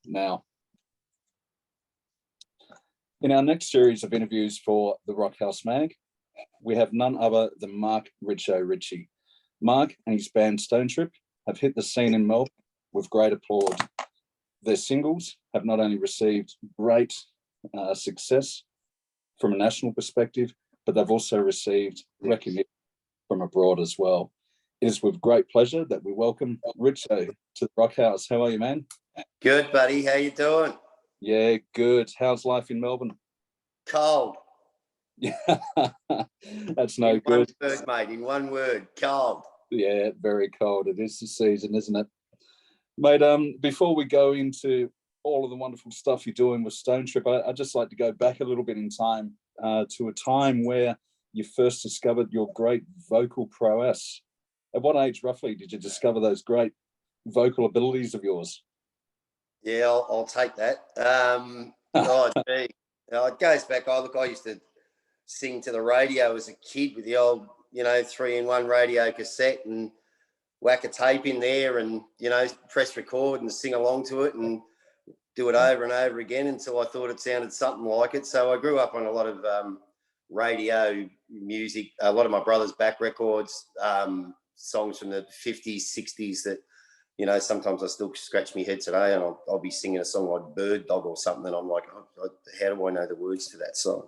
now. In our next series of interviews for the Rockhouse Mag, we have none other than Ritcho Ritchie. Mark and his band Stonetrip have hit the scene in Melbourne with great applause. Their singles have not only received great success from a national perspective, but they've also received recognition from abroad as well. It is with great pleasure that we welcome Ritcho to the Rockhouse. How are you, man? Good, buddy. How you doing? Yeah, good. How's life in Melbourne? Cold. Yeah, that's no good. In one word, mate. In one word, cold. Yeah, very cold. It is the season, isn't it? Mate, before we go into all of the wonderful stuff you're doing with Stonetrip, I'd just like to go back a little bit in time to a time where you first discovered your great vocal prowess. At what age, roughly, did you discover those great vocal abilities of yours? Yeah, I'll take that. Oh, gee. It goes back. I used to sing to the radio as a kid with the old, 3-in-1 radio cassette and whack a tape in there and, press record and sing along to it and do it over and over again until I thought it sounded something like it. So I grew up on a lot of radio music, a lot of my brother's back records, songs from the 50s, 60s that, sometimes I still scratch my head today and I'll be singing a song like Bird Dog or something and I'm like, how do I know the words to that song?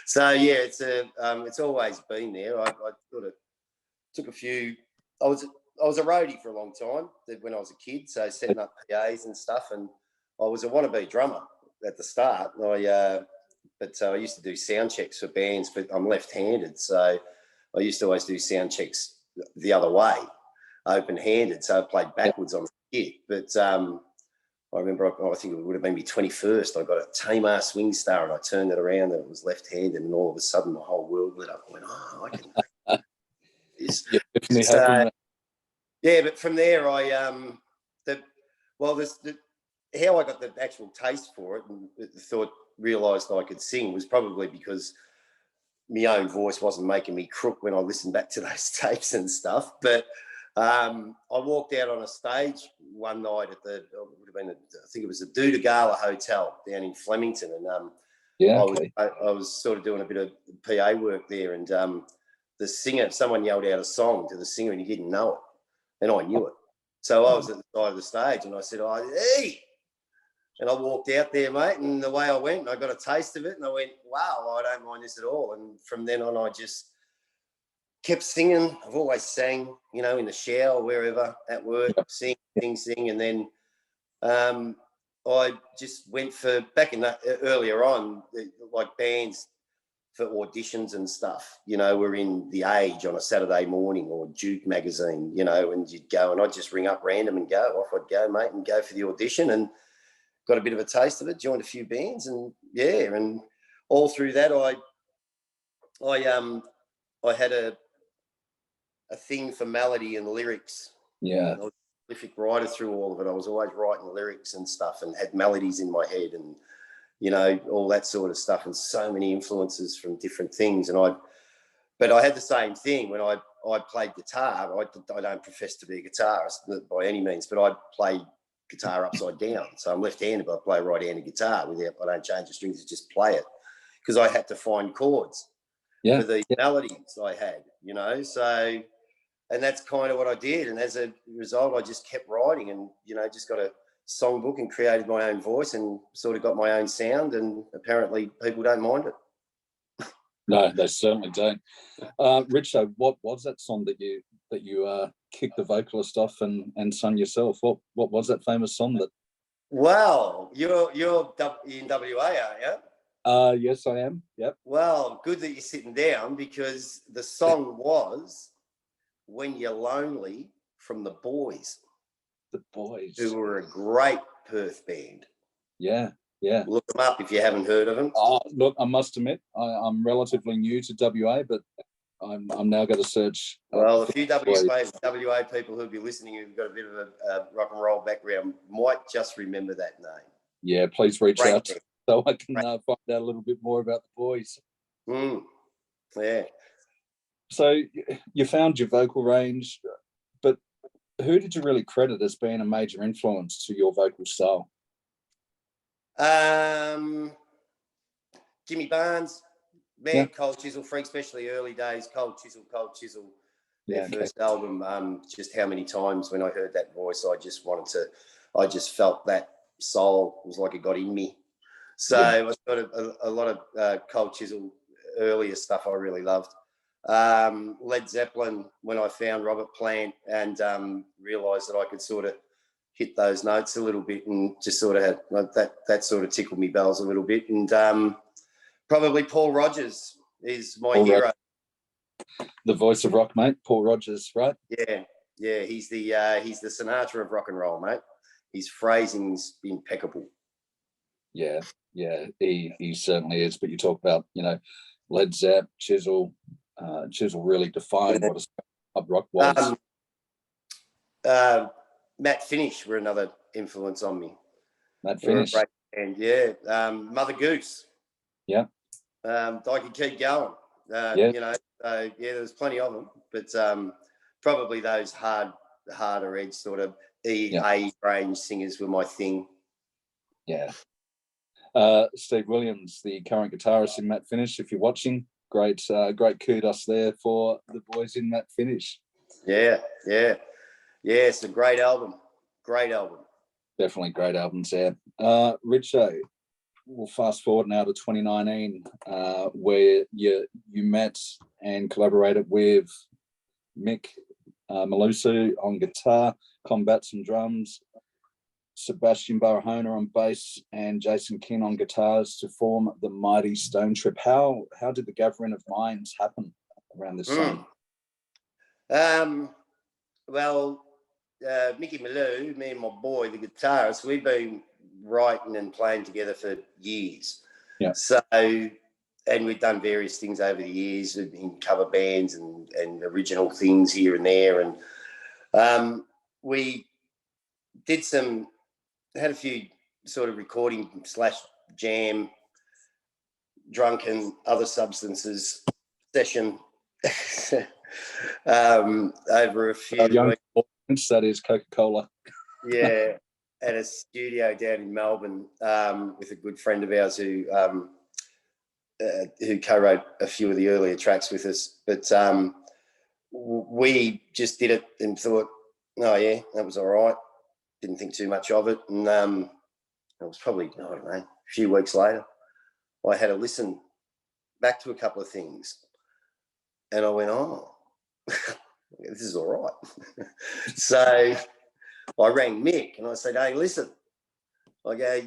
So, yeah, it's always been there. I sort of took a few, I was a roadie for a long time when I was a kid, so setting up PAs and stuff, and I was a wannabe drummer at the start. But I used to do sound checks for bands, but I'm left-handed, so I used to always do sound checks the other way, open-handed, so I played backwards on the kit. But I remember, I think it would have been my 21st, I got a Tamar Swing Star and I turned it around and it was left-handed and all of a sudden my whole world lit up. I went, I can do this. Yeah, but from there how I got the actual taste for it and realised I could sing was probably because my own voice wasn't making me crook when I listened back to those tapes and stuff. But I walked out on a stage one night at I think it was the Duda Gala Hotel down in Flemington, and I was sort of doing a bit of PA work there, and the singer, someone yelled out a song to the singer, and he didn't know it, and I knew it. So I was at the side of the stage, and I said, "Hey!" And I walked out there, mate, and the way I went, I got a taste of it, and I went, "Wow, I don't mind this at all." And from then on, I just kept singing. I've always sang, in the shower, wherever, at work, sing. And then I just went for, earlier on, like bands for auditions and stuff, were in The Age on a Saturday morning or Duke magazine, and you'd go and I'd just ring up random and go, off I'd go, mate, and go for the audition and got a bit of a taste of it, joined a few bands and all through that I had a thing for melody and lyrics. Yeah. I was a prolific writer through all of it. I was always writing lyrics and stuff and had melodies in my head and, all that sort of stuff and so many influences from different things. But I had the same thing when I played guitar. I don't profess to be a guitarist by any means, but I play guitar upside down. So I'm left-handed, but I play right-handed guitar I don't change the strings, I just play it because I had to find chords for the melodies I had, so, and that's kind of what I did. And as a result, I just kept writing and, just got a songbook and created my own voice and sort of got my own sound. And apparently people don't mind it. No, they certainly don't. Ritcho, what was that song that you kicked the vocalist off and sung yourself? What was that famous song that? Well, you're in WA, are you? Yes, I am. Yep. Well, good that you're sitting down because the song was When You're Lonely from the Boys. The Boys. Who were a great Perth band. Yeah. Look them up if you haven't heard of them. Look, I must admit, I'm relatively new to WA, but I'm now going to search. Well, a few WA people who'll be listening who've got a bit of a rock and roll background might just remember that name. Yeah, please reach out so I can find out a little bit more about the Boys. Yeah. So you found your vocal range, but who did you really credit as being a major influence to your vocal style? Jimmy Barnes, man, Yeah. Cold Chisel freak, especially early days. Cold Chisel, their Yeah, okay. first album. Just how many times when I heard that voice, I just felt that soul was like it got in me. So Yeah. I've got a lot of Cold Chisel earlier stuff I really loved. Led Zeppelin, when I found Robert Plant and realised that I could sort of hit those notes a little bit, and just sort of had that sort of tickled me bells a little bit. And probably Paul Rodgers is my hero. The voice of rock, mate. Paul Rodgers, right? Yeah. He's the Sinatra of rock and roll, mate. His phrasing's impeccable. Yeah, he certainly is. But you talk about, Led Zepp, Chisel. Chisel really defined what a pub rock was. Matt Finish were another influence on me. Matt Finish. And Mother Goose. Yeah. I could keep going. There's plenty of them, but probably those harder edge sort of A range singers were my thing. Yeah. Steve Williams, the current guitarist in Matt Finish, if you're watching, great kudos there for the boys in Matt Finish. Yeah, it's a great album. Definitely great albums there. Ritcho, we'll fast forward now to 2019, where you met and collaborated with Mick Malusu on guitar, Combats and drums, Sebastian Barahona on bass, and Jason King on guitars to form the mighty Stonetrip. How did the gathering of minds happen around this song? Mickey Malou, me and my boy, the guitarist, we've been writing and playing together for years. Yeah. So, and we've done various things over the years in cover bands and original things here and there. And we had a few sort of recording / jam, drunken, other substances session over a few weeks. That is Coca-Cola. Yeah, at a studio down in Melbourne with a good friend of ours who co-wrote a few of the earlier tracks with us. But we just did it and thought, oh yeah, that was all right. Didn't think too much of it. And it was probably, I don't know, a few weeks later, I had to listen back to a couple of things. And I went, oh, this is all right. So I rang Mick and I said, hey, listen, I go,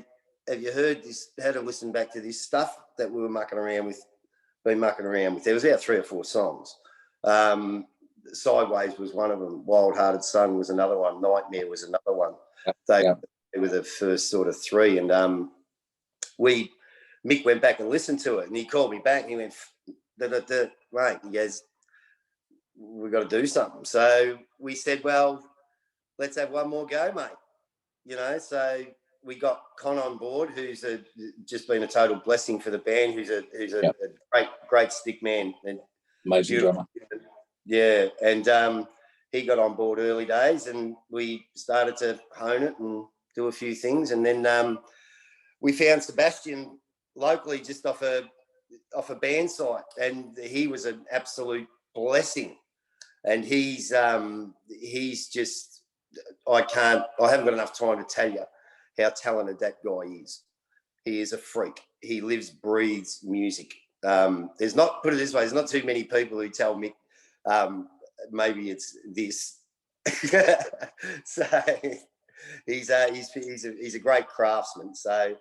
have you heard this, had to listen back to this stuff that we were mucking around with? There was about 3 or 4 songs. Sideways was one of them. Wildhearted Son was another one. Nightmare was another one. They were the first sort of 3. And Mick went back and listened to it, and he called me back and he went, mate, he goes, we've got to do something. So we said, well, let's have one more go, mate. So we got Con on board, who's just been a total blessing for the band, who's a great stick man. And amazing drummer. Yeah, and he got on board early days, and we started to hone it and do a few things. And then we found Sebastian locally just off a band site, and he was an absolute blessing. And he's just, I haven't got enough time to tell you how talented that guy is. He is a freak. He lives, breathes music. There's not, put it this way, there's not too many people who tell me maybe it's this. So he's a great craftsman. So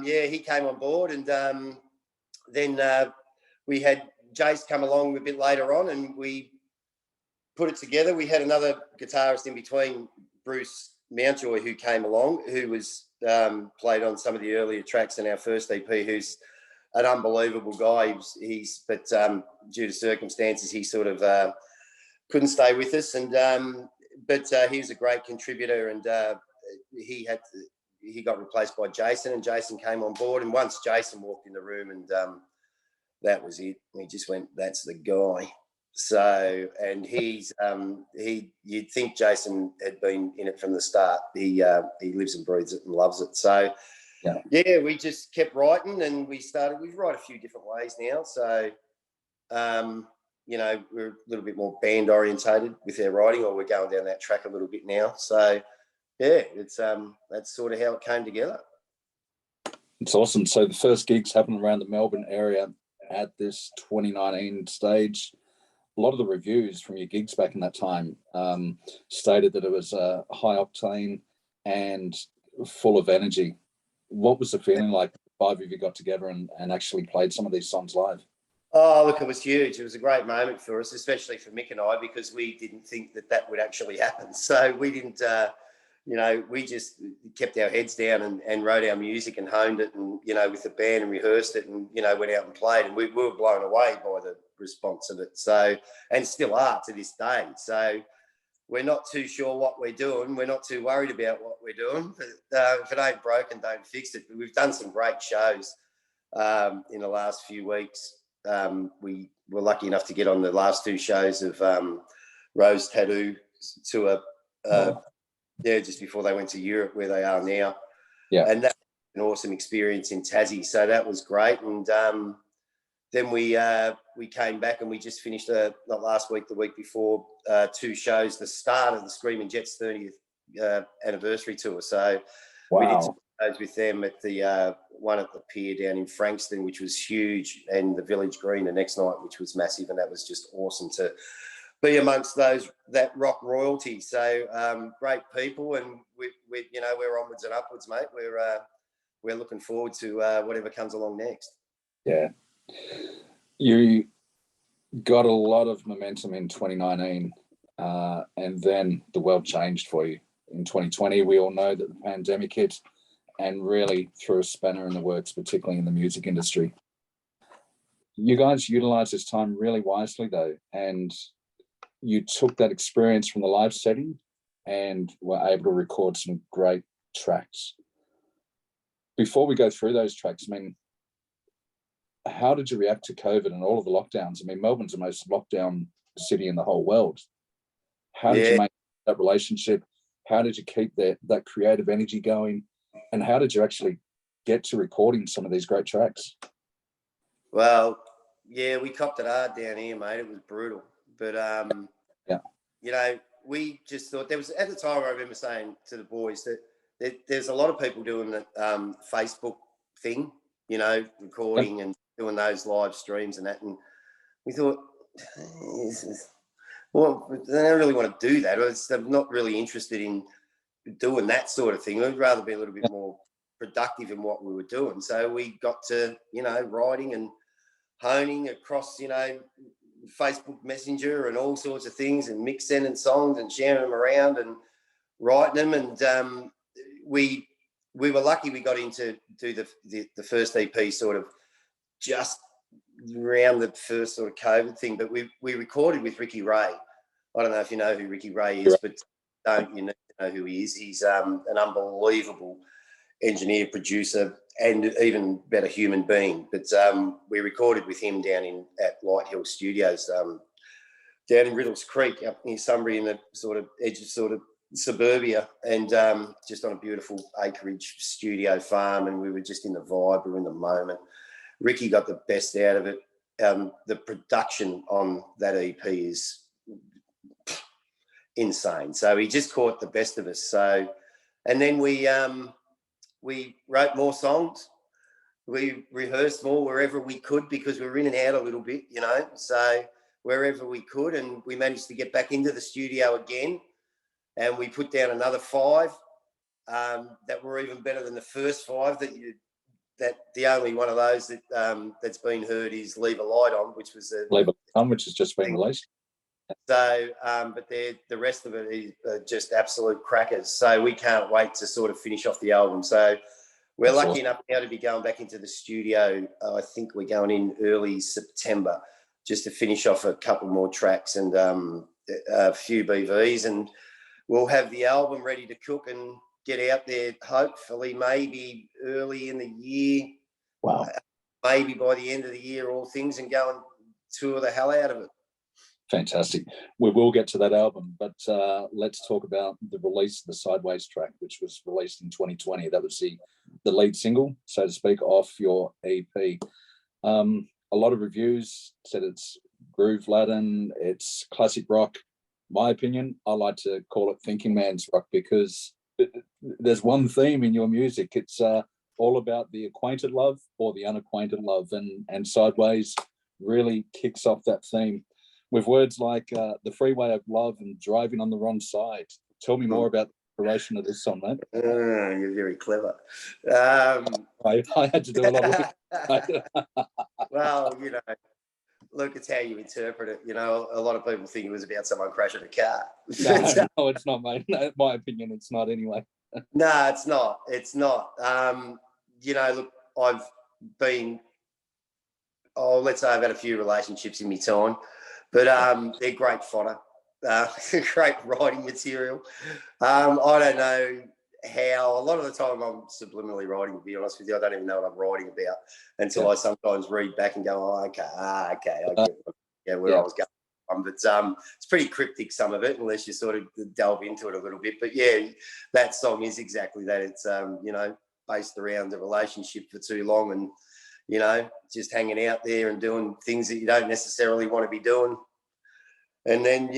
he came on board, and then we had Jace come along a bit later on, and we put it together. We had another guitarist in between, Bruce Mountjoy, who came along, who was played on some of the earlier tracks in our first EP, who's an unbelievable guy. But due to circumstances, he sort of couldn't stay with us, and but he was a great contributor, and he got replaced by Jason, and Jason came on board. And once Jason walked in the room, and that was it. We just went, that's the guy. So, and you'd think Jason had been in it from the start. He lives and breathes it and loves it. So yeah, we just kept writing, and we write a few different ways now. So, you know, we're a little bit more band orientated with our writing, or we're going down that track a little bit now. So, yeah, it's that's sort of how it came together. It's awesome. So the first gigs happened around the Melbourne area at this 2019 stage. A lot of the reviews from your gigs back in that time stated that it was high octane and full of energy. What was the feeling like? Five of you got together and actually played some of these songs live. Oh, look, it was huge. It was a great moment for us, especially for Mick and I, because we didn't think that would actually happen. So we didn't, you know, we just kept our heads down and wrote our music and honed it, and, you know, with the band, and rehearsed it, and, you know, went out and played, and we were blown away by the response of it. So, and still are to this day. So we're not too sure what we're doing. We're not too worried about what we're doing. If it ain't broken, don't fix it. But we've done some great shows in the last few weeks. We were lucky enough to get on the last two shows of Rose Tattoo tour, just before they went to Europe, where they are now. Yeah, and that was an awesome experience in Tassie. So that was great. And then we came back, and we just finished not last week, the week before, two shows, the start of the Screaming Jets 30th anniversary tour. So we did some shows with them at the one at the pier down in Frankston, which was huge, and the Village Green the next night, which was massive, and that was just awesome to be amongst that rock royalty. So great people, and we you know, we're onwards and upwards, mate. We're looking forward to whatever comes along next. Yeah, you got a lot of momentum in 2019, and then the world changed for you in 2020. We all know that the pandemic hit and really threw a spanner in the works, particularly in the music industry. You guys utilized this time really wisely, though, and you took that experience from the live setting and were able to record some great tracks. Before we go through those tracks, I mean, how did you react to COVID and all of the lockdowns? I mean, Melbourne's the most locked down city in the whole world. How did you make that relationship? How did you keep that creative energy going? And how did you actually get to recording some of these great tracks? Well, yeah, we copped it hard down here, mate. It was brutal. But, you know, we just thought there was, at the time, I remember saying to the boys that there's a lot of people doing the Facebook thing, you know, recording and doing those live streams and that. And we thought, well, I don't really want to do that. I'm not really interested in doing that sort of thing. We'd rather be a little bit more productive in what we were doing. So we got to, you know, writing and honing across, you know, Facebook Messenger and all sorts of things, and mixing and songs and sharing them around and writing them. And we were lucky we got into do the first EP sort of just around the first sort of COVID thing. But we recorded with Ricky Ray. I don't know if you know who Ricky Ray is, but don't you know who he is? He's an unbelievable engineer, producer, and even better human being. But we recorded with him down at Light Hill Studios, down in Riddles Creek, up near Sunbury, in the sort of edge of sort of suburbia, and just on a beautiful acreage studio farm. And we were just in the vibe, we were in the moment. Ricky got the best out of it. The production on that EP is insane. So he just caught the best of us. So, and then we wrote more songs. We rehearsed more wherever we could, because we were in and out a little bit, you know, so wherever we could. And we managed to get back into the studio again, and we put down another 5 that were even better than the first 5 that the only one of those that's been heard is Leave a Light On, which was Leave a Light On, which has just been released. So, but the rest of it is just absolute crackers. So we can't wait to sort of finish off the album. So we're lucky enough now to be going back into the studio. I think we're going in early September just to finish off a couple more tracks and a few BVs, and we'll have the album ready to cook and get out there, hopefully maybe early in the year. Wow. Maybe by the end of the year, all things, and go and tour the hell out of it. Fantastic. We will get to that album, but let's talk about the release of the Sideways track, which was released in 2020. That was the the lead single, so to speak, off your EP. A lot of reviews said it's groove Latin, it's classic rock. My opinion, I like to call it thinking man's rock, because there's one theme in your music. It's all about the acquainted love or the unacquainted love, and Sideways really kicks off that theme with words like the freeway of love and driving on the wrong side. Tell me more about the inspiration of this song, mate. You're very clever. I had to do a lot of looking. Well, look, it's how you interpret it. A lot of people think it was about someone crashing a car. No, it's not, mate. No, my opinion, it's not anyway. No, it's not. It's not. Look, I've been, let's say I've had a few relationships in my time, but they're great fodder, great writing material. I don't know how, a lot of the time I'm subliminally writing, to be honest with you. I don't even know what I'm writing about until I sometimes read back and go, okay, I get where I was going. But it's pretty cryptic, some of it, unless you sort of delve into it a little bit. But yeah, that song is exactly that. It's based around a relationship for too long, and just hanging out there and doing things that you don't necessarily want to be doing, and then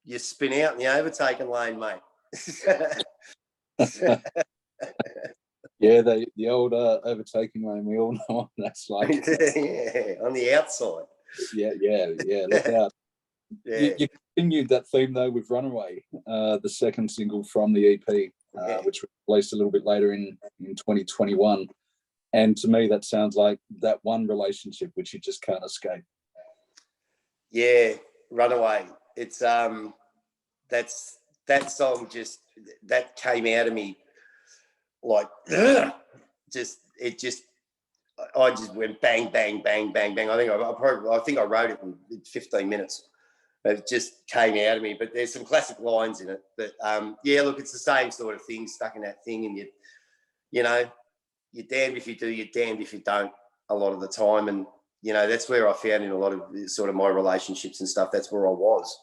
you spin out in the overtaking lane, mate. Yeah, the old overtaking lane, we all know what that's like. Yeah, on the outside. Yeah, look out. Yeah. You continued that theme though with Runaway, the second single from the EP, which was released a little bit later in 2021. And to me, that sounds like that one relationship which you just can't escape. Yeah, Runaway. It's that song that came out of me like I just went bang, bang, bang, bang, bang. I think I wrote it in 15 minutes. It just came out of me. But there's some classic lines in it. But look, it's the same sort of thing, stuck in that thing, and you're damned if you do, you're damned if you don't a lot of the time. And that's where I found in a lot of sort of my relationships and stuff, that's where I was,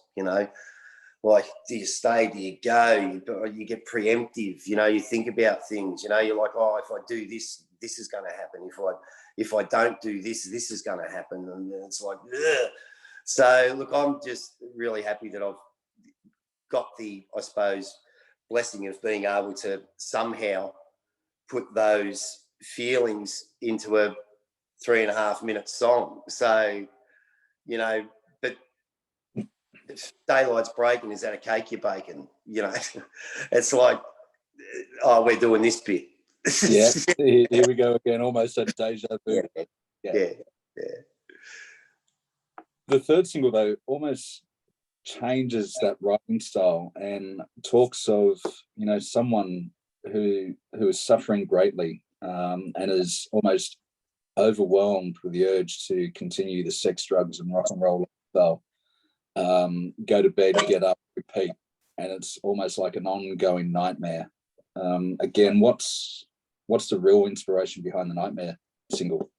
like, do you stay, do you go? You get preemptive, you think about things, you're like, oh, if I do this, this is going to happen. If I don't do this, this is going to happen. And it's like, ugh. So look, I'm just really happy that I've got the, I suppose, blessing of being able to somehow put those feelings into a 3.5 minute song. So, but if daylight's breaking, is that a cake you're baking? It's like, oh, we're doing this bit. Yeah, here we go again, almost a deja vu. Yeah. The third single, though, almost changes that writing style and talks of, someone who is suffering greatly and is almost overwhelmed with the urge to continue the sex, drugs, and rock and roll lifestyle. Go to bed, get up, repeat, and it's almost like an ongoing nightmare. Again, what's the real inspiration behind the Nightmare single?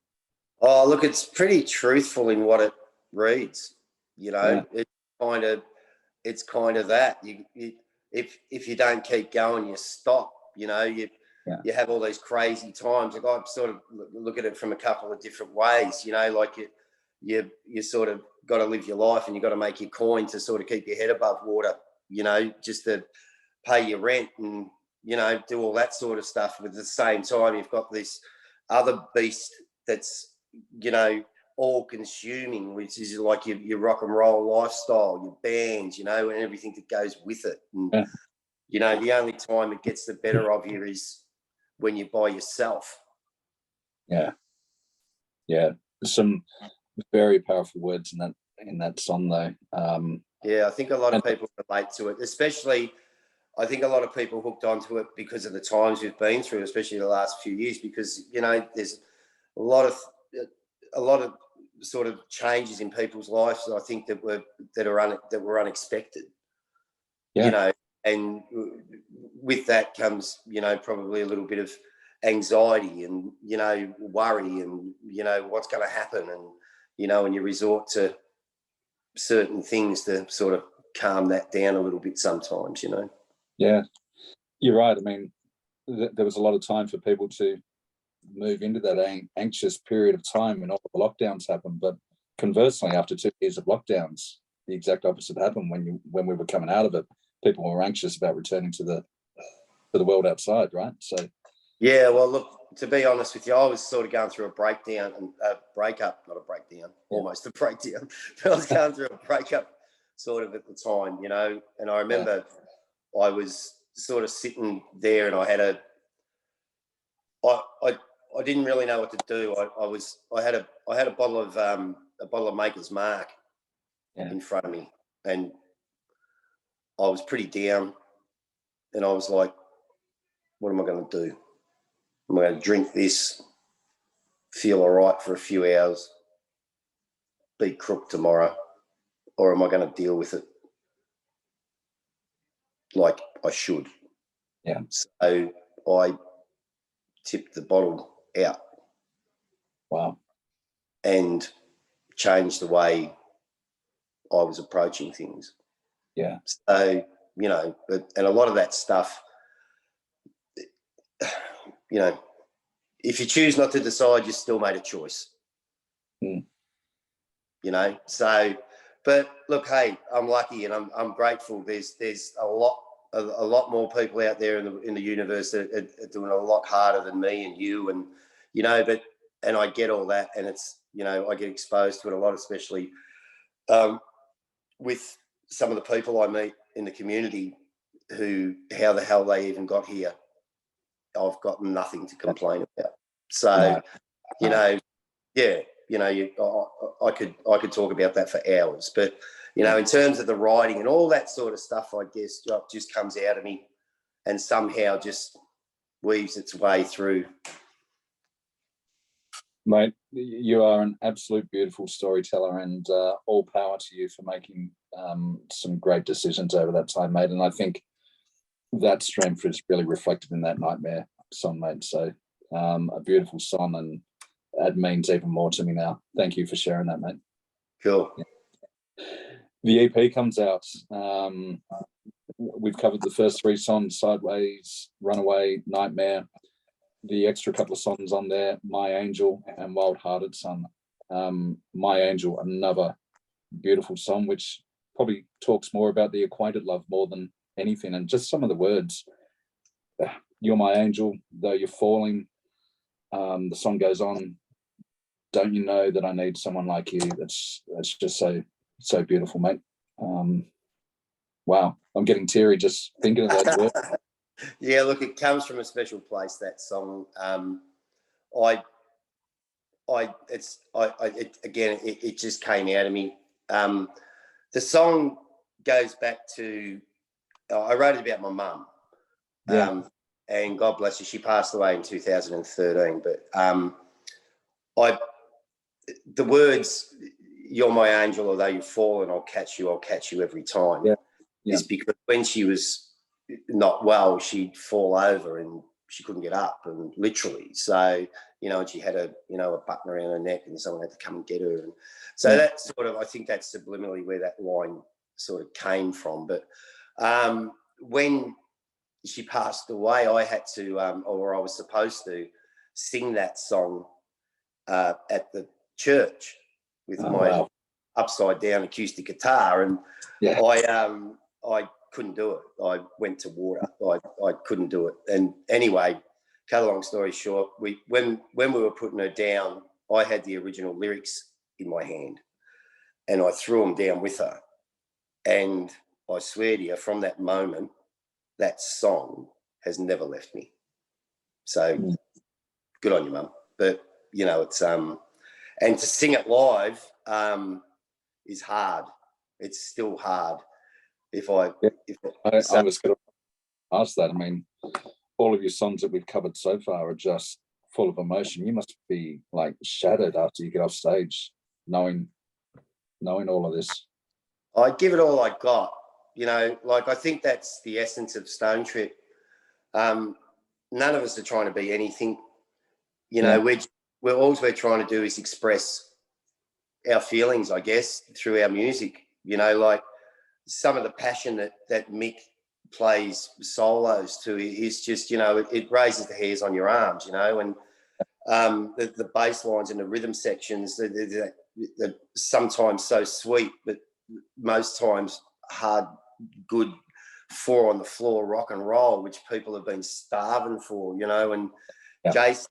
Oh, look, it's pretty truthful in what it reads. It's kind of that. If you don't keep going, you stop. You have all these crazy times. Like, I sort of look at it from a couple of different ways. Like you sort of got to live your life, and you got to make your coin to sort of keep your head above water. Just to pay your rent and do all that sort of stuff. But at the same time, you've got this other beast that's all consuming, which is like your rock and roll lifestyle, your bands, and everything that goes with it. And the only time it gets the better of you is when you're by yourself. Yeah. Some very powerful words in that song, though. I think a lot of people relate to it, especially. I think a lot of people hooked onto it because of the times we've been through, especially the last few years, because there's a lot of sort of changes in people's lives that I think that were unexpected. Yeah. And with that comes probably a little bit of anxiety and worry and what's going to happen, and and you resort to certain things to sort of calm that down a little bit sometimes. Yeah, you're right. I mean, there was a lot of time for people to move into that anxious period of time when all the lockdowns happened. But conversely, after 2 years of lockdowns, the exact opposite happened. When we were coming out of it, people were anxious about returning to the world outside, right? So yeah, well, look, to be honest with you, I was sort of going through a breakdown and a breakup, not a breakdown, almost a breakdown. But I was going through a breakup sort of at the time, you know, and I remember I was sort of sitting there and I didn't really know what to do. I had a bottle of Maker's Mark in front of me, and I was pretty down, and I was like, what am I going to do? Am I going to drink this, feel all right for a few hours, be crook tomorrow, or am I going to deal with it like I should? Yeah. So I tipped the bottle out. Wow. And changed the way I was approaching things. Yeah. So, you know, and a lot of that stuff, you know, if you choose not to decide, you still made a choice. You know, so, but look, hey, I'm lucky and I'm grateful. There's a lot more people out there in the universe that are doing a lot harder than me and you, and you know, and I get all that, and it's, you know, I get exposed to it a lot, especially with some of the people I meet in the community who, how the hell they even got here. I've got nothing to complain about. So, you know, yeah, you know, I could talk about that for hours, but you know, in terms of the writing and all that sort of stuff, I guess just comes out of me and somehow just weaves its way through. Mate, you are an absolute beautiful storyteller, and all power to you for making some great decisions over that time, mate. And I think that strength is really reflected in that Nightmare song, mate. So a beautiful song, and it means even more to me now. Thank you for sharing that, mate. Cool. Yeah. The EP comes out. We've covered the first 3 songs: Sideways, Runaway, Nightmare. The extra couple of songs on there, My Angel and Wildhearted Son. My Angel, another beautiful song, which probably talks more about the acquainted love more than anything. And just some of the words: you're my angel, though you're falling. The song goes on, don't you know that I need someone like you? That's just so beautiful, mate. Wow, I'm getting teary just thinking of that word. Yeah, look, it comes from a special place, that song. It just came out of me. The song goes back to, I wrote it about my mum. And God bless her, she passed away in 2013. But the words, you're my angel, although you've fallen, I'll catch you every time, is because when she was not well, she'd fall over and she couldn't get up, and literally. So, you know, and she had a button around her neck and someone had to come and get her. And so that's sort of, I think that's subliminally where that line sort of came from. But when she passed away, I had to, or I was supposed to sing that song at the church with my upside down acoustic guitar. And I couldn't do it. I went to water. I couldn't do it. And anyway, cut a long story short, when we were putting her down, I had the original lyrics in my hand and I threw them down with her. And I swear to you, from that moment, that song has never left me. So good on you, Mum. But, you know, it's, and to sing it live is hard. It's still hard. I was going to ask that. I mean, all of your songs that we've covered so far are just full of emotion. You must be like shattered after you get off stage, knowing all of this. I give it all I got. You know, like I think that's the essence of Stonetrip. None of us are trying to be anything. You know, we're all we're trying to do is express our feelings, I guess, through our music. You know, like some of the passion that Mick plays solos to is just, it raises the hairs on your arms, and the bass lines and the rhythm sections, they're sometimes so sweet, but most times hard, good 4 on the floor rock and roll, which people have been starving for, and Jason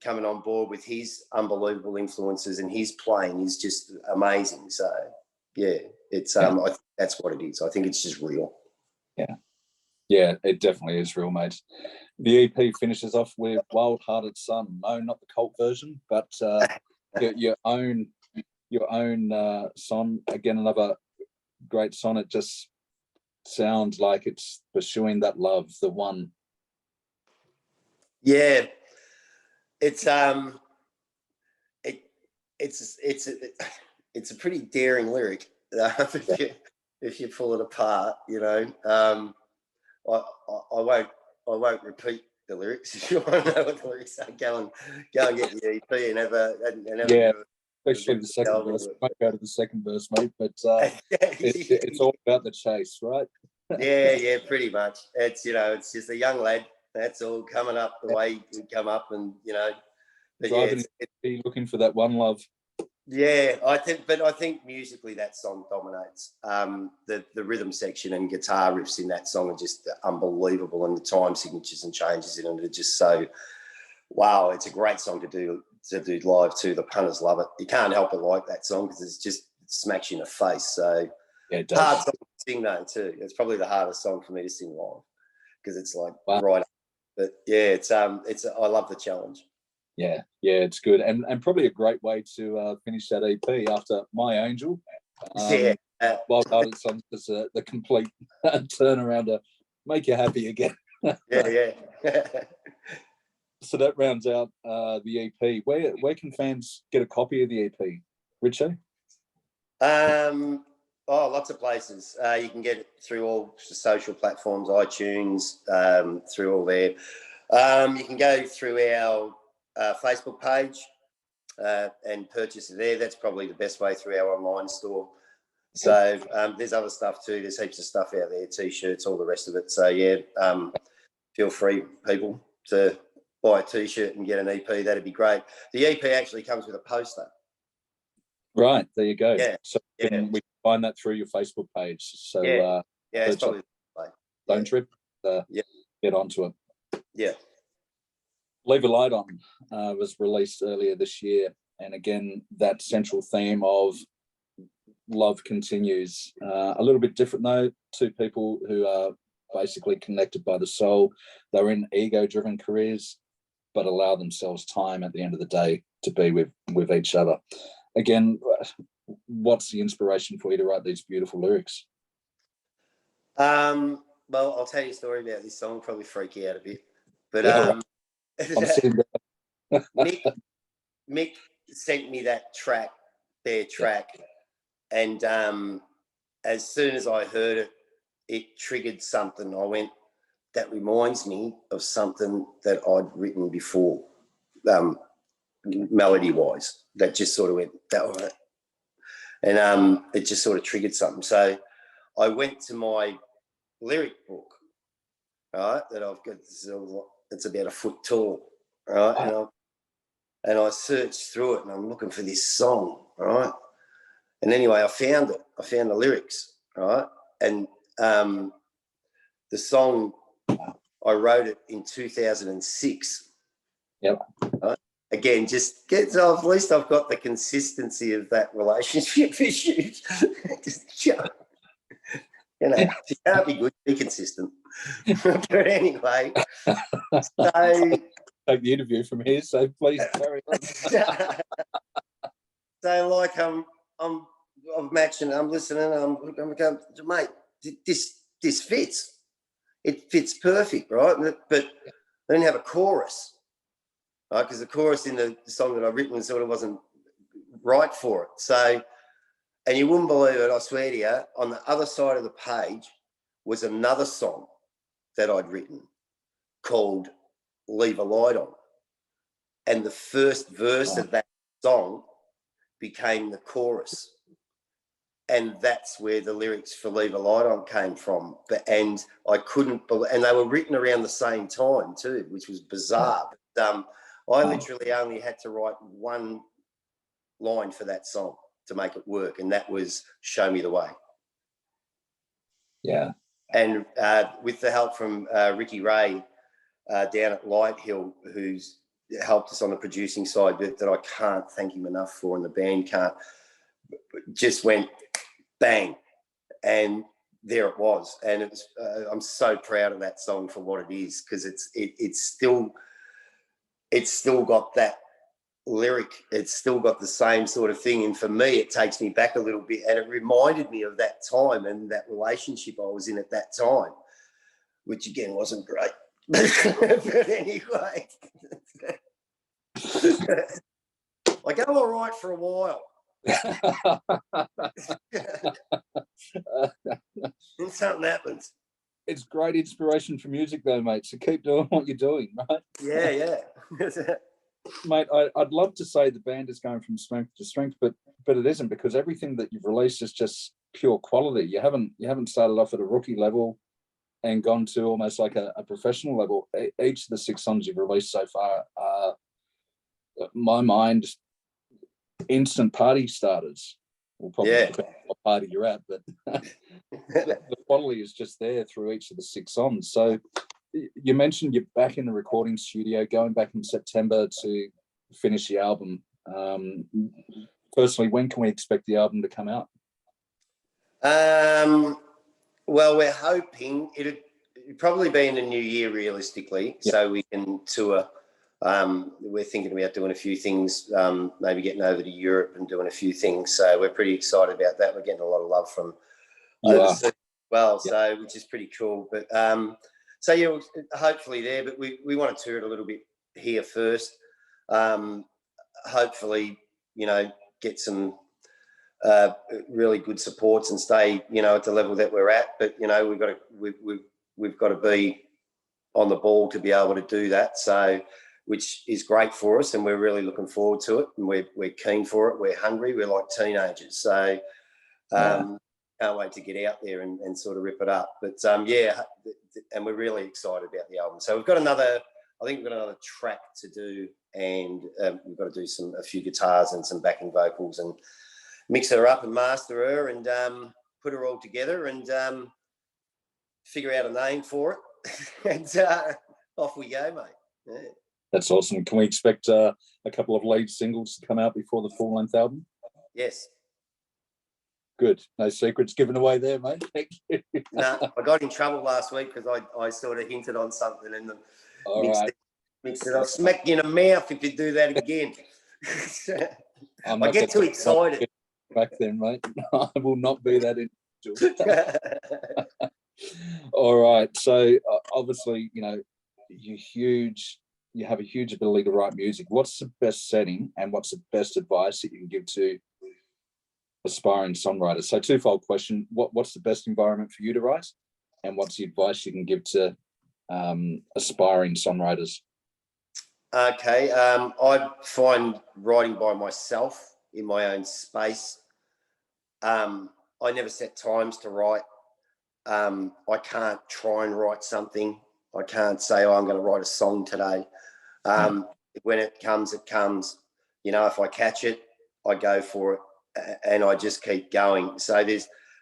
coming on board with his unbelievable influences and his playing is just amazing. So yeah, it's I think that's what it is. I think it's just real. Yeah, it definitely is real, mate. The EP finishes off with Wildhearted Son. No, not the cult version, but your own song. Again, another great song. It just sounds like it's pursuing that love, the one. Yeah, it's it's a pretty daring lyric if you pull it apart. I won't repeat the lyrics. If you want to know what the lyrics are, go and get the EP and have a especially the second verse. I won't go to the second verse, mate, but it's all about the chase, right? yeah, pretty much. It's it's just a young lad. That's all coming up the way he come up, and but driving, looking for that one love. Yeah, I think musically that song dominates. The rhythm section and guitar riffs in that song are just unbelievable, and the time signatures and changes in it are just so wow. It's a great song to do live too. The punters love it. You can't help but like that song because it smacks you in the face. So yeah, it does. Hard song to sing though too. It's probably the hardest song for me to sing live because it's like right up. But yeah, I love the challenge. Yeah, it's good, and probably a great way to finish that EP after My Angel. Wildhearted Son is the complete turnaround to make you happy again. yeah. So that rounds out the EP. Where can fans get a copy of the EP, Ritcho? Lots of places. You can get it through all the social platforms, iTunes, through all there. You can go through our Facebook page and purchase it there. That's probably the best way through our online store. So there's other stuff too. There's heaps of stuff out there, T-shirts, all the rest of it. So yeah, feel free, people, to buy a T-shirt and get an EP. That'd be great. The EP actually comes with a poster. Right, there you go. Yeah. So we can find that through your Facebook page. So it's probably Stonetrip. Get onto it. Yeah. Leave a Light On was released earlier this year, and again that central theme of love continues. A little bit different though, two people who are basically connected by the soul. They're in ego-driven careers, but allow themselves time at the end of the day to be with each other. Again, what's the inspiration for you to write these beautiful lyrics? Well, I'll tell you a story about this song. I'll probably freak you out a bit, but I'm sitting there. Mick sent me their track, and as soon as I heard it, it triggered something. I went, that reminds me of something that I'd written before, melody-wise. That just sort of went that way, and it just sort of triggered something. So I went to my lyric book, right, that I've got. It's about a foot tall, right, and I searched through it, and I'm looking for this song, right. And anyway, I found it. I found the lyrics, right, and the song, I wrote it in 2006. Yep. Right? Again, just gets off. At least I've got the consistency of that relationship issues. If you can't be good, be consistent. But anyway, so take the interview from here. So please carry on. So like I'm matching. I'm listening. I'm going, mate. This fits. It fits perfect, right? But I didn't have a chorus, right? Because the chorus in the song that I've written sort of wasn't right for it. So, and you wouldn't believe it, I swear to you, on the other side of the page was another song that I'd written called Leave a Light On. And the first verse of that song became the chorus. and that's where the lyrics for Leave a Light On came from. And I couldn't believe, and they were written around the same time too, which was bizarre. But, I literally only had to write one line for that song to make it work, and that was Show Me the Way. Yeah. And with the help from Ricky Ray down at Light Hill, who's helped us on the producing side, that I can't thank him enough for, and the band can't, just went bang, and there it was. And it was, I'm so proud of that song for what it is, because it's still got that lyric, it's still got the same sort of thing, and for me it takes me back a little bit, and it reminded me of that time and that relationship I was in at that time, which again wasn't great. But anyway, I go all right for a while. And something happens. It's great inspiration for music though, mate, so keep doing what you're doing, right? Yeah. Mate, I'd love to say the band is going from strength to strength, but it isn't, because everything that you've released is just pure quality. You haven't started off at a rookie level and gone to almost like a professional level. Each of the 6 songs you've released so far are, my mind, instant party starters. Well, probably depends on what party you're at, but the quality is just there through each of the 6 songs. So you mentioned you're back in the recording studio, going back in September to finish the album. Personally, when can we expect the album to come out? Well, we're hoping it'd probably be in the new year, realistically, so we can tour. We're thinking about doing a few things, maybe getting over to Europe and doing a few things. So we're pretty excited about that. We're getting a lot of love from overseas as well, so which is pretty cool. But so yeah, hopefully there. But we want to tour it a little bit here first. Hopefully, get some really good supports and stay, at the level that we're at. But we've got to be on the ball to be able to do that. So, which is great for us, and we're really looking forward to it, and we're keen for it. We're hungry. We're like teenagers. So can't wait to get out there and sort of rip it up. But and we're really excited about the album. So we've got another track to do, and we've got to do a few guitars and some backing vocals and mix her up and master her and put her all together and figure out a name for it. And off we go, mate. Yeah. That's awesome. Can we expect a couple of lead singles to come out before the full-length album? Yes. Good. No secrets given away there, mate. Thank you. No, I got in trouble last week because I sort of hinted on something and mixed it. I'll smack you in the mouth if you do that again. I get too excited. Back then, mate. I will not be that individual. All right. So obviously, you have a huge ability to write music. What's the best setting and what's the best advice that you can give to aspiring songwriters? So twofold question: what's the best environment for you to write, and what's the advice you can give to aspiring songwriters? Okay, I find writing by myself in my own space. I never set times to write. I can't try and write something. I can't say, I'm going to write a song today. When it comes, it comes. If I catch it, I go for it, and I just keep going.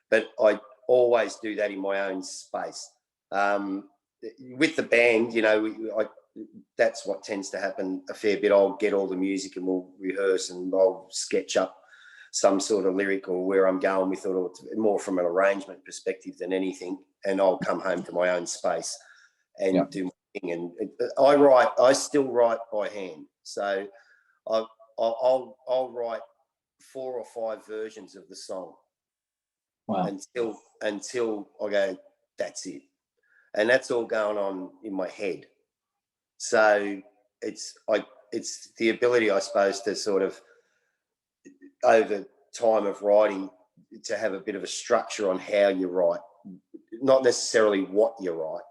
But I always do that in my own space. With the band, that's what tends to happen a fair bit. I'll get all the music and we'll rehearse and I'll sketch up some sort of lyric or where I'm going with it, or more from an arrangement perspective than anything. And I'll come home to my own space and do my thing. And I still write by hand. So I'll write 4 or 5 versions of the song. Wow. Until I go, that's it. And that's all going on in my head. So it's the ability, I suppose, to sort of, over time of writing, to have a bit of a structure on how you write, not necessarily what you write,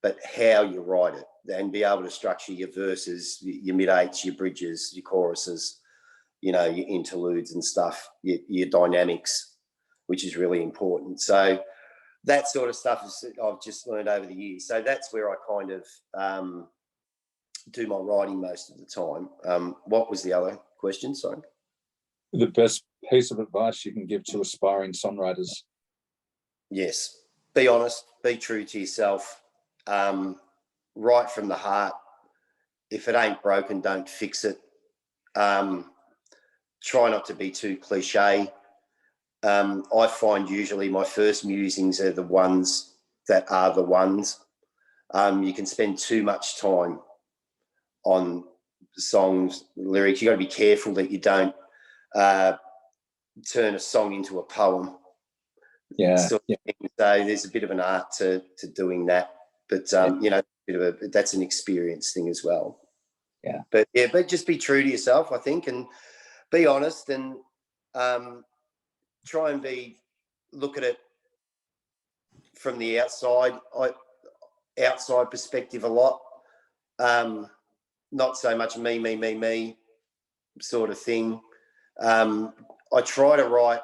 but how you write it, and be able to structure your verses, your mid-eights, your bridges, your choruses, your interludes and stuff, your dynamics, which is really important. So that sort of stuff is I've just learned over the years. So that's where I kind of do my writing most of the time. What was the other question? Sorry. The best piece of advice you can give to aspiring songwriters? Yes. Be honest, be true to yourself, write from the heart. If it ain't broken, don't fix it. Try not to be too cliche. I find usually my first musings are the ones that are the ones. You can spend too much time on songs, lyrics. You got to be careful that you don't turn a song into a poem. Yeah. So there's a bit of an art to doing that, but you know, that's an experience thing as well. Yeah. But just be true to yourself, I think, and be honest, and try and look at it from the outside perspective a lot. Not so much me sort of thing. I try to write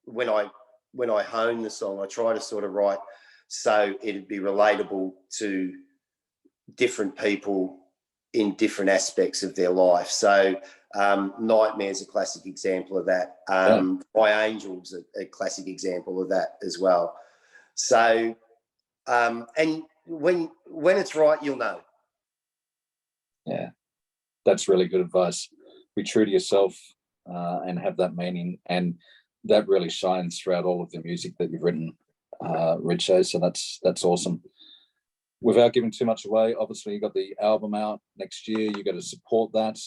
when I hone the song, I try to sort of write so it'd be relatable to different people in different aspects of their life. So Nightmare's a classic example of that. My Angel's a classic example of that as well. So and when it's right, you'll know. Yeah, that's really good advice. Be true to yourself and have that meaning, and that really shines throughout all of the music that you've written, Ritcho. So that's awesome. Without giving too much away, obviously you got the album out next year. You got to support that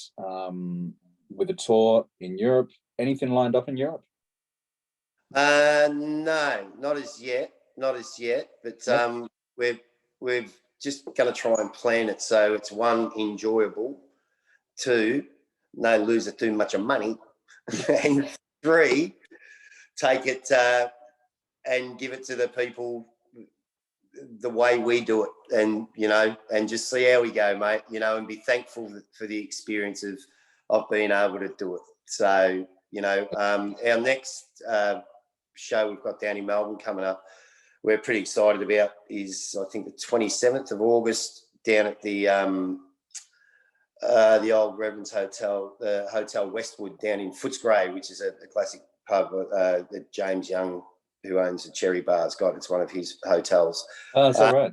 with a tour in Europe. Anything lined up in Europe? No, not as yet. But we're just going to try and plan it so it's one, enjoyable, two, no lose it too much of money, and three, take it and give it to the people the way we do it, and you know, and just see how we go, mate, you know, and be thankful for the experience of being able to do it. So you know, our next show we've got down in Melbourne coming up, we're pretty excited about, is I think the 27th of August down at the old Reverend's Hotel, the Hotel Westwood down in Footscray, which is a classic pub that James Young, who owns the Cherry Bar, has got. It's one of his hotels. Is that right?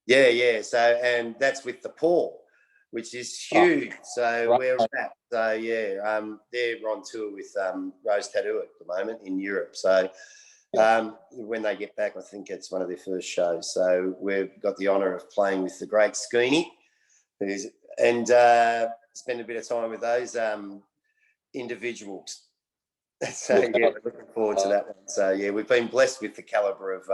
Yeah. So, and that's with the Paul, which is huge. So right. Where we're at. So yeah, they're on tour with Rose Tattoo at the moment in Europe. So when they get back, I think it's one of their first shows. So we've got the honour of playing with the great Skeeny, and spend a bit of time with those individuals. So yeah, we're looking forward to that one. So yeah, we've been blessed with the calibre of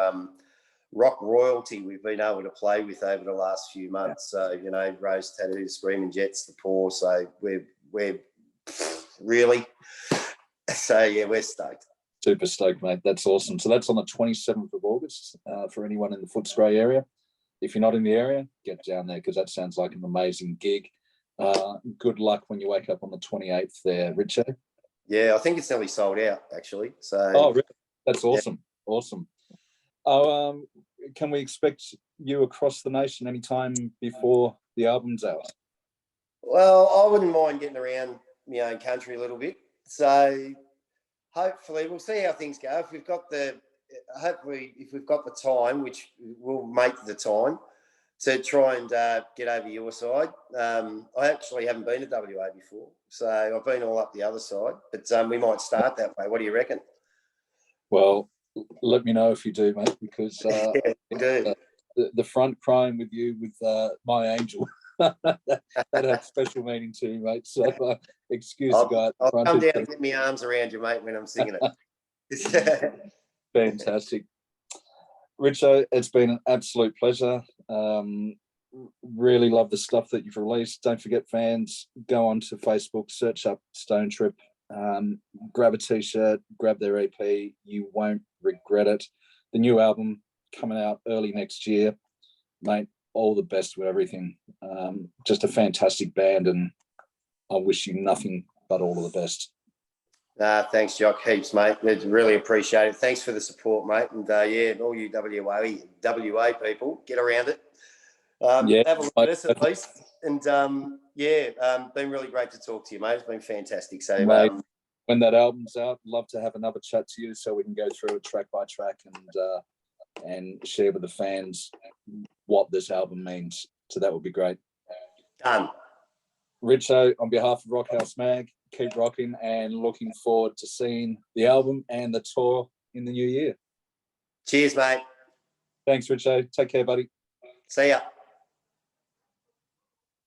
rock royalty we've been able to play with over the last few months. So you know, Rose Tattoo, Screaming Jets, the Poor. So we're really. So yeah, we're stoked. Super stoked, mate. That's awesome. So that's on the 27th of August for anyone in the Footscray area. If you're not in the area, get down there, because that sounds like an amazing gig. Good luck when you wake up on the 28th there, Ritcho. Yeah, I think it's nearly sold out, actually. So really? That's awesome. Yeah. Awesome. Can we expect you across the nation anytime before the album's out? Well, I wouldn't mind getting around my own country a little bit. So hopefully we'll see how things go. If we've got the time, which we'll make the time to try and get over your side. I actually haven't been to WA before, so I've been all up the other side, but we might start that way. What do you reckon? Well, let me know if you do, mate, because yeah, we do. The front crying with you with My Angel, that had special meaning to me, mate. So excuse the guy. I'll come down and get my arms around you, mate, when I'm singing it. Fantastic. Ritcho, it's been an absolute pleasure. Really love the stuff that you've released. Don't forget, fans, go onto Facebook, search up Stonetrip, grab a t-shirt, grab their EP. You won't regret it. The new album coming out early next year, mate. All the best with everything. Just a fantastic band, and I wish you nothing but all of the best. Thanks, Jock. Heaps, mate. Really appreciate it. Thanks for the support, mate. And all you WA people, get around it. Have a look at us at least. And been really great to talk to you, mate. It's been fantastic. So, mate, when that album's out, love to have another chat to you so we can go through it track by track and share with the fans what this album means. So that would be great. Done. Ritcho, on behalf of Rockhouse Mag, keep rocking and looking forward to seeing the album and the tour in the new year. Cheers, mate. Thanks, Ritcho. Take care, buddy. See ya.